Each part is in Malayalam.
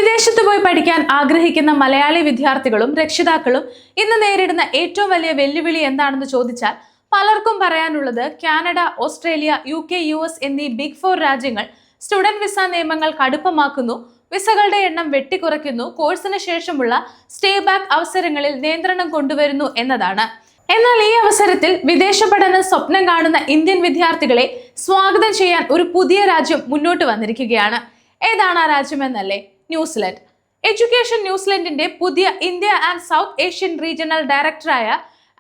വിദേശത്ത് പോയി പഠിക്കാൻ ആഗ്രഹിക്കുന്ന മലയാളി വിദ്യാർത്ഥികളും രക്ഷിതാക്കളും ഇന്ന് നേരിടുന്ന ഏറ്റവും വലിയ വെല്ലുവിളി എന്താണെന്ന് ചോദിച്ചാൽ പലർക്കും പറയാനുള്ളത് കാനഡ, ഓസ്ട്രേലിയ, UK, US എന്നീ ബിഗ് 4 രാജ്യങ്ങൾ സ്റ്റുഡന്റ് വിസ നിയമങ്ങൾ കടുപ്പമാക്കുന്നു, വിസകളുടെ എണ്ണം വെട്ടിക്കുറയ്ക്കുന്നു, കോഴ്സിന് ശേഷമുള്ള സ്റ്റേ ബാക്ക് അവസരങ്ങളിൽ നിയന്ത്രണം കൊണ്ടുവരുന്നു എന്നതാണ്. എന്നാൽ ഈ അവസരത്തിൽ വിദേശ പഠനം സ്വപ്നം കാണുന്ന ഇന്ത്യൻ വിദ്യാർത്ഥികളെ സ്വാഗതം ചെയ്യാൻ ഒരു പുതിയ രാജ്യം മുന്നോട്ട് വന്നിരിക്കുകയാണ്. ഏതാണ് ആ രാജ്യമെന്നല്ലേ? ന്യൂസിലൻഡ്. എഡ്യൂക്കേഷൻ ന്യൂസിലൻഡിന്റെ പുതിയ India and south Asian regional ഡയറക്ടറായ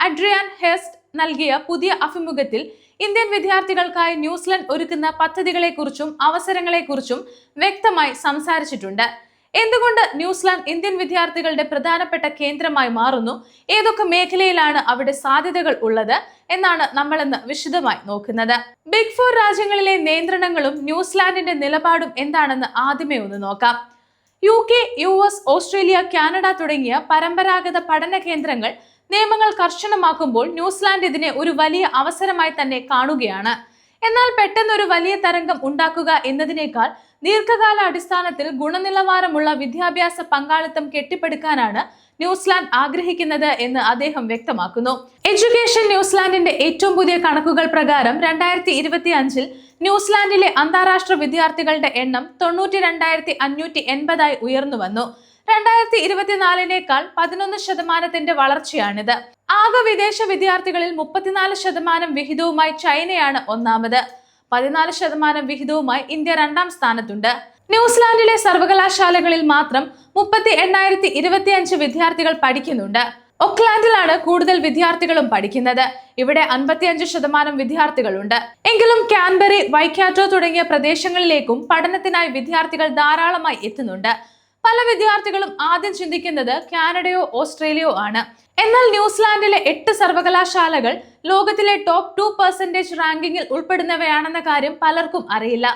അഡ്രിയാൻ ഹെസ്റ്റ് നൽകിയ പുതിയ അഭിമുഖത്തിൽ ഇന്ത്യൻ വിദ്യാർത്ഥികൾക്കായി ന്യൂസിലൻഡ് ഒരുക്കുന്ന പദ്ധതികളെക്കുറിച്ചും അവസരങ്ങളെക്കുറിച്ചും വ്യക്തമായി സംസാരിച്ചിട്ടുണ്ട്. എന്തുകൊണ്ട് ന്യൂസിലാൻഡ് ഇന്ത്യൻ വിദ്യാർത്ഥികളുടെ പ്രധാനപ്പെട്ട കേന്ദ്രമായി മാറുന്നു, ഏതൊക്കെ മേഖലയിലാണ് അവിടെ സാധ്യതകൾ ഉള്ളത് എന്നാണ് നമ്മൾ ഇന്ന് വിശദമായി നോക്കുന്നത്. ബിഗ് 4 രാജ്യങ്ങളിലെ നിയന്ത്രണങ്ങളും ന്യൂസിലാൻഡിന്റെ നിലപാടും എന്താണെന്ന് ആദ്യമേ ഒന്ന് നോക്കാം. UK, US, ഓസ്ട്രേലിയ, കാനഡ തുടങ്ങിയ പരമ്പരാഗത പഠന കേന്ദ്രങ്ങൾ നിയമങ്ങൾ കർശനമാക്കുമ്പോൾ ന്യൂസിലാൻഡ് ഇതിനെ ഒരു വലിയ അവസരമായി തന്നെ കാണുകയാണ്. എന്നാൽ പെട്ടെന്നൊരു വലിയ തരംഗം ഉണ്ടാക്കുക എന്നതിനേക്കാൾ ദീർഘകാല അടിസ്ഥാനത്തിൽ ഗുണനിലവാരമുള്ള വിദ്യാഭ്യാസ പങ്കാളിത്തം കെട്ടിപ്പടുക്കാനാണ് ന്യൂസിലാൻഡ് ആഗ്രഹിക്കുന്നത് എന്ന് അദ്ദേഹം വ്യക്തമാക്കുന്നു. എഡ്യൂക്കേഷൻ ന്യൂസിലാൻഡിന്റെ ഏറ്റവും പുതിയ കണക്കുകൾ പ്രകാരം 2025 ന്യൂസിലാൻഡിലെ അന്താരാഷ്ട്ര വിദ്യാർത്ഥികളുടെ എണ്ണം 92,580 ഉയർന്നു വന്നു. 2024 11% വളർച്ചയാണിത്. ആകെ വിദേശ വിദ്യാർത്ഥികളിൽ 34% വിഹിതവുമായി ചൈനയാണ് ഒന്നാമത്. 14% വിഹിതവുമായി ഇന്ത്യ 2ാം സ്ഥാനത്തുണ്ട്. ന്യൂസിലാൻഡിലെ സർവകലാശാലകളിൽ മാത്രം 38,025 വിദ്യാർത്ഥികൾ പഠിക്കുന്നുണ്ട്. ഓക്ലാൻഡിലാണ് കൂടുതൽ വിദ്യാർത്ഥികളും പഠിക്കുന്നത്. ഇവിടെ 55% വിദ്യാർത്ഥികളുണ്ട്. എങ്കിലും കാൻബറി, വൈക്കാറ്റോ തുടങ്ങിയ പ്രദേശങ്ങളിലേക്കും പഠനത്തിനായി വിദ്യാർത്ഥികൾ ധാരാളമായി എത്തുന്നുണ്ട്. പല വിദ്യാർത്ഥികളും ആദ്യം ചിന്തിക്കുന്നത് കാനഡയോ ഓസ്ട്രേലിയയോ ആണ്. എന്നാൽ ന്യൂസിലാൻഡിലെ 8 സർവകലാശാലകൾ ലോകത്തിലെ ടോപ്പ് 2% റാങ്കിങ്ങിൽ ഉൾപ്പെടുന്നവയാണെന്ന കാര്യം പലർക്കും അറിയില്ല.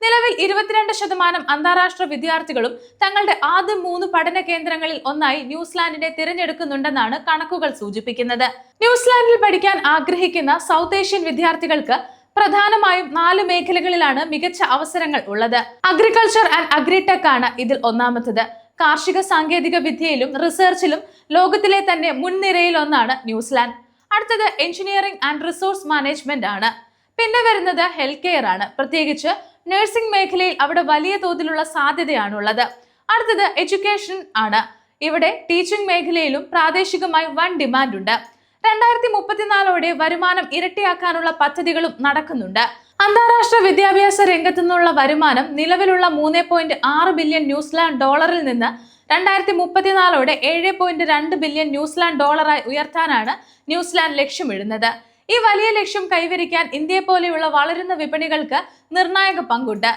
നിലവിൽ 22% അന്താരാഷ്ട്ര വിദ്യാർത്ഥികളും തങ്ങളുടെ ആദ്യ 3 പഠന കേന്ദ്രങ്ങളിൽ ഒന്നായി ന്യൂസിലാൻഡിനെ തിരഞ്ഞെടുക്കുന്നുണ്ടെന്നാണ് കണക്കുകൾ സൂചിപ്പിക്കുന്നത്. ന്യൂസിലാൻഡിൽ പഠിക്കാൻ ആഗ്രഹിക്കുന്ന സൗത്ത് ഏഷ്യൻ വിദ്യാർത്ഥികൾക്ക് പ്രധാനമായും 4 മേഖലകളിലാണ് മികച്ച അവസരങ്ങൾ ഉള്ളത്. അഗ്രികൾച്ചർ ആൻഡ് അഗ്രിടെക് ആണ് ഇതിൽ ഒന്നാമത്തത്. കാർഷിക സാങ്കേതിക വിദ്യയിലും റിസർച്ചിലും ലോകത്തിലെ തന്നെ മുൻനിരയിൽ ഒന്നാണ് ന്യൂസിലാൻഡ്. അടുത്തത് എഞ്ചിനീയറിംഗ് ആൻഡ് റിസോഴ്സ് മാനേജ്മെന്റ് ആണ്. പിന്നെ വരുന്നത് ഹെൽത്ത് കെയർ ആണ്. പ്രത്യേകിച്ച് നഴ്സിംഗ് മേഖലയിൽ അവിടെ വലിയ തോതിലുള്ള സാധ്യതയാണുള്ളത്. അടുത്തത് എഡ്യൂക്കേഷൻ ആണ്. ഇവിടെ ടീച്ചിങ് മേഖലയിലും പ്രാദേശികമായി വൻ ഡിമാൻഡ് ഉണ്ട്. 2034 വരുമാനം ഇരട്ടിയാക്കാനുള്ള പദ്ധതികളും നടക്കുന്നുണ്ട്. അന്താരാഷ്ട്ര വിദ്യാഭ്യാസ രംഗത്തു നിന്നുള്ള വരുമാനം നിലവിലുള്ള 3.6 ബില്യൺ ന്യൂസിലാൻഡ് ഡോളറിൽ നിന്ന് 2034 7.2 ബില്യൺ ന്യൂസിലാൻഡ് ഡോളറായി ഉയർത്താനാണ് ന്യൂസിലാൻഡ് ലക്ഷ്യമിടുന്നത്. ഈ വലിയ ലക്ഷ്യം കൈവരിക്കാൻ ഇന്ത്യയെ പോലെയുള്ള വളരുന്ന വിപണികൾക്ക് നിർണായക പങ്കുണ്ട്.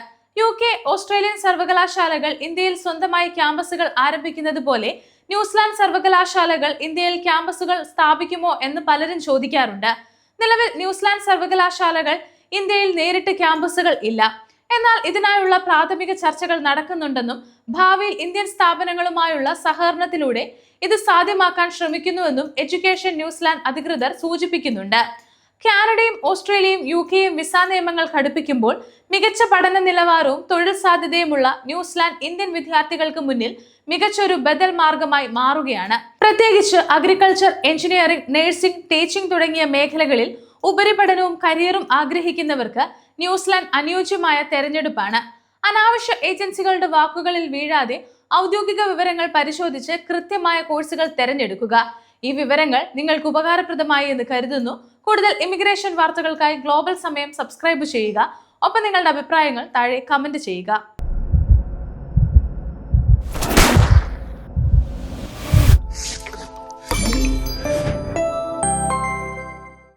UK, ഓസ്ട്രേലിയൻ സർവകലാശാലകൾ ഇന്ത്യയിൽ സ്വന്തമായി ക്യാമ്പസുകൾ ആരംഭിക്കുന്നത് പോലെ ന്യൂസിലാൻഡ് സർവകലാശാലകൾ ഇന്ത്യയിൽ ക്യാമ്പസുകൾ സ്ഥാപിക്കുമോ എന്ന് പലരും ചോദിക്കാറുണ്ട്. നിലവിൽ ന്യൂസിലാൻഡ് സർവകലാശാലകൾ ഇന്ത്യയിൽ നേരിട്ട് ക്യാമ്പസുകൾ ഇല്ല. എന്നാൽ ഇതിനായുള്ള പ്രാഥമിക ചർച്ചകൾ നടക്കുന്നുണ്ടെന്നും ഭാവിയിൽ ഇന്ത്യൻ സ്ഥാപനങ്ങളുമായുള്ള സഹകരണത്തിലൂടെ ഇത് സാധ്യമാക്കാൻ ശ്രമിക്കുന്നുവെന്നും എഡ്യൂക്കേഷൻ ന്യൂസിലാൻഡ് അധികൃതർ സൂചിപ്പിക്കുന്നുണ്ട്. കാനഡയും ഓസ്ട്രേലിയയും UKയും വിസ നിയമങ്ങൾ ഘടിപ്പിക്കുമ്പോൾ മികച്ച പഠന നിലവാരവും തൊഴിൽ സാധ്യതയുമുള്ള ന്യൂസിലാൻഡ് ഇന്ത്യൻ വിദ്യാർത്ഥികൾക്ക് മുന്നിൽ മികച്ചൊരു ബദൽ മാർഗമായി മാറുകയാണ്. പ്രത്യേകിച്ച് അഗ്രികൾച്ചർ, എഞ്ചിനീയറിംഗ്, നഴ്സിംഗ്, ടീച്ചിംഗ് തുടങ്ങിയ മേഖലകളിൽ ഉപരിപഠനവും കരിയറും ആഗ്രഹിക്കുന്നവർക്ക് ന്യൂസിലാൻഡ് അനുയോജ്യമായ തെരഞ്ഞെടുപ്പാണ്. അനാവശ്യ ഏജൻസികളുടെ വാക്കുകളിൽ വീഴാതെ ഔദ്യോഗിക വിവരങ്ങൾ പരിശോധിച്ച് കൃത്യമായ കോഴ്സുകൾ തിരഞ്ഞെടുക്കുക. ഈ വിവരങ്ങൾ നിങ്ങൾക്ക് ഉപകാരപ്രദമായി എന്ന് കരുതുന്നു. കൂടുതൽ ഇമിഗ്രേഷൻ വാർത്തകൾക്കായി ഗ്ലോബൽ സമയം സബ്സ്ക്രൈബ് ചെയ്യുക. ഒപ്പം നിങ്ങളുടെ അഭിപ്രായങ്ങൾ താഴെ കമന്റ് ചെയ്യുക.